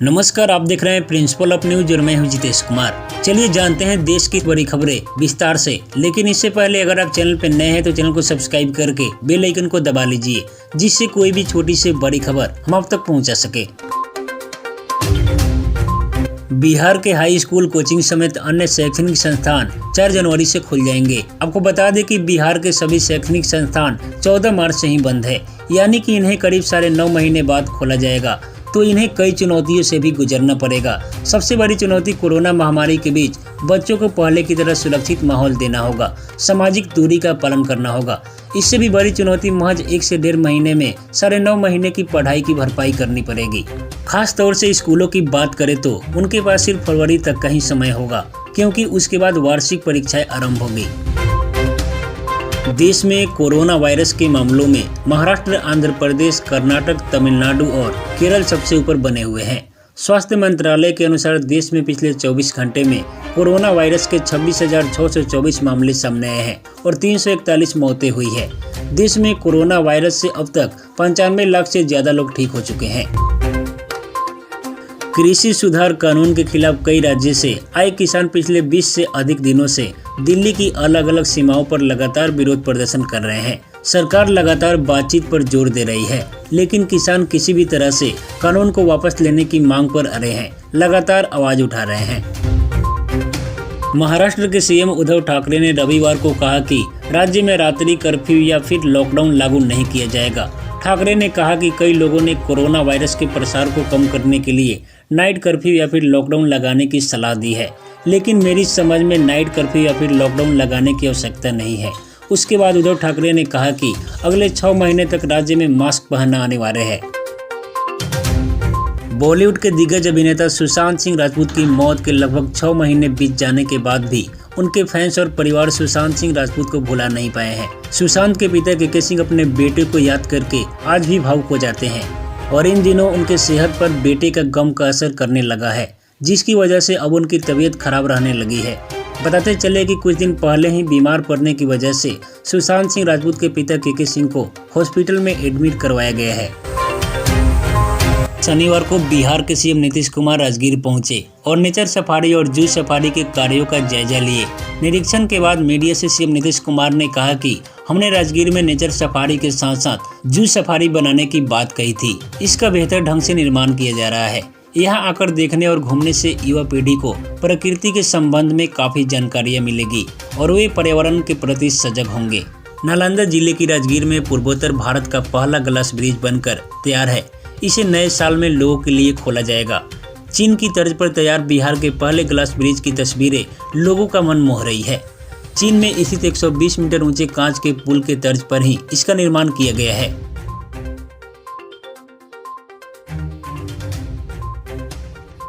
नमस्कार, आप देख रहे हैं प्रिंसिपल ऑफ न्यूज और मैं हूं जितेश कुमार। चलिए जानते हैं देश की बड़ी खबरें विस्तार से। लेकिन इससे पहले अगर आप चैनल पर नए हैं तो चैनल को सब्सक्राइब करके बेल आइकन को दबा लीजिए, जिससे कोई भी छोटी से बड़ी खबर हम आप तक पहुंचा सके। बिहार के हाई स्कूल, कोचिंग समेत अन्य शैक्षणिक संस्थान 4 जनवरी से खुल जाएंगे। आपको बता दें कि बिहार के सभी शैक्षणिक संस्थान 14 मार्च से ही बंद है, यानी कि इन्हें करीब 9.5 महीने बाद खोला जाएगा। तो इन्हें कई चुनौतियों से भी गुजरना पड़ेगा। सबसे बड़ी चुनौती कोरोना महामारी के बीच बच्चों को पहले की तरह सुरक्षित माहौल देना होगा, सामाजिक दूरी का पालन करना होगा। इससे भी बड़ी चुनौती महज 1 से 1.5 महीने में 9.5 महीने की पढ़ाई की भरपाई करनी पड़ेगी। खास तौर से स्कूलों की बात करें तो उनके पास सिर्फ फरवरी तक का ही समय होगा, क्योंकि उसके बाद वार्षिक परीक्षाएं आरंभ होगी। देश में कोरोना वायरस के मामलों में महाराष्ट्र, आंध्र प्रदेश, कर्नाटक, तमिलनाडु और केरल सबसे ऊपर बने हुए हैं। स्वास्थ्य मंत्रालय के अनुसार देश में पिछले 24 घंटे में कोरोना वायरस के 26,624 मामले सामने आए हैं और 341 मौतें हुई है। देश में कोरोना वायरस से अब तक 95 लाख से ज्यादा लोग ठीक हो चुके हैं। कृषि सुधार कानून के खिलाफ कई राज्यों से आए किसान पिछले 20 से अधिक दिनों से दिल्ली की अलग अलग सीमाओं पर लगातार विरोध प्रदर्शन कर रहे हैं। सरकार लगातार बातचीत पर जोर दे रही है, लेकिन किसान किसी भी तरह से कानून को वापस लेने की मांग पर अड़े हैं, लगातार आवाज उठा रहे हैं। महाराष्ट्र के सीएम उद्धव ठाकरे ने रविवार को कहा कि राज्य में रात्रि कर्फ्यू या फिर लॉकडाउन लागू नहीं किया जाएगा। ठाकरे ने कहा कि कई लोगों ने कोरोना वायरस के प्रसार को कम करने के लिए नाइट कर्फ्यू या फिर लॉकडाउन लगाने की सलाह दी है, लेकिन मेरी समझ में नाइट कर्फ्यू या फिर लॉकडाउन लगाने की आवश्यकता नहीं है। उसके बाद उद्धव ठाकरे ने कहा कि अगले 6 महीने तक राज्य में मास्क पहनना अनिवार्य है। बॉलीवुड के दिग्गज अभिनेता सुशांत सिंह राजपूत की मौत के लगभग 6 महीने बीत जाने के बाद भी उनके फैंस और परिवार सुशांत सिंह राजपूत को भुला नहीं पाए हैं। सुशांत के पिता के सिंह अपने बेटे को याद करके आज भी भावुक हो जाते हैं और इन दिनों उनके सेहत पर बेटे का गम का असर करने लगा है, जिसकी वजह से अब उनकी तबीयत खराब रहने लगी है। बताते चले कि कुछ दिन पहले ही बीमार पड़ने की वजह से सुशांत सिंह राजपूत के पिता के सिंह को हॉस्पिटल में एडमिट करवाया गया है। शनिवार को बिहार के सीएम नीतीश कुमार राजगीर पहुंचे और नेचर सफारी और जू सफारी के कार्यों का जायजा लिए। निरीक्षण के बाद मीडिया से सीएम नीतीश कुमार ने कहा कि हमने राजगीर में नेचर सफारी के साथ साथ जू सफारी बनाने की बात कही थी। इसका बेहतर ढंग से निर्माण किया जा रहा है। यहाँ आकर देखने और घूमने से युवा पीढ़ी को प्रकृति के संबंध में काफी जानकारियाँ मिलेगी और वे पर्यावरण के प्रति सजग होंगे। नालंदा जिले की राजगीर में पूर्वोत्तर भारत का पहला ग्लास ब्रिज बनकर तैयार है। इसे नए साल में लोगों के लिए खोला जाएगा। चीन की तर्ज पर तैयार बिहार के पहले ग्लास ब्रिज की तस्वीरें लोगों का मन मोह रही है। चीन में स्थित 120 मीटर ऊंचे कांच के पुल के तर्ज पर ही इसका निर्माण किया गया है।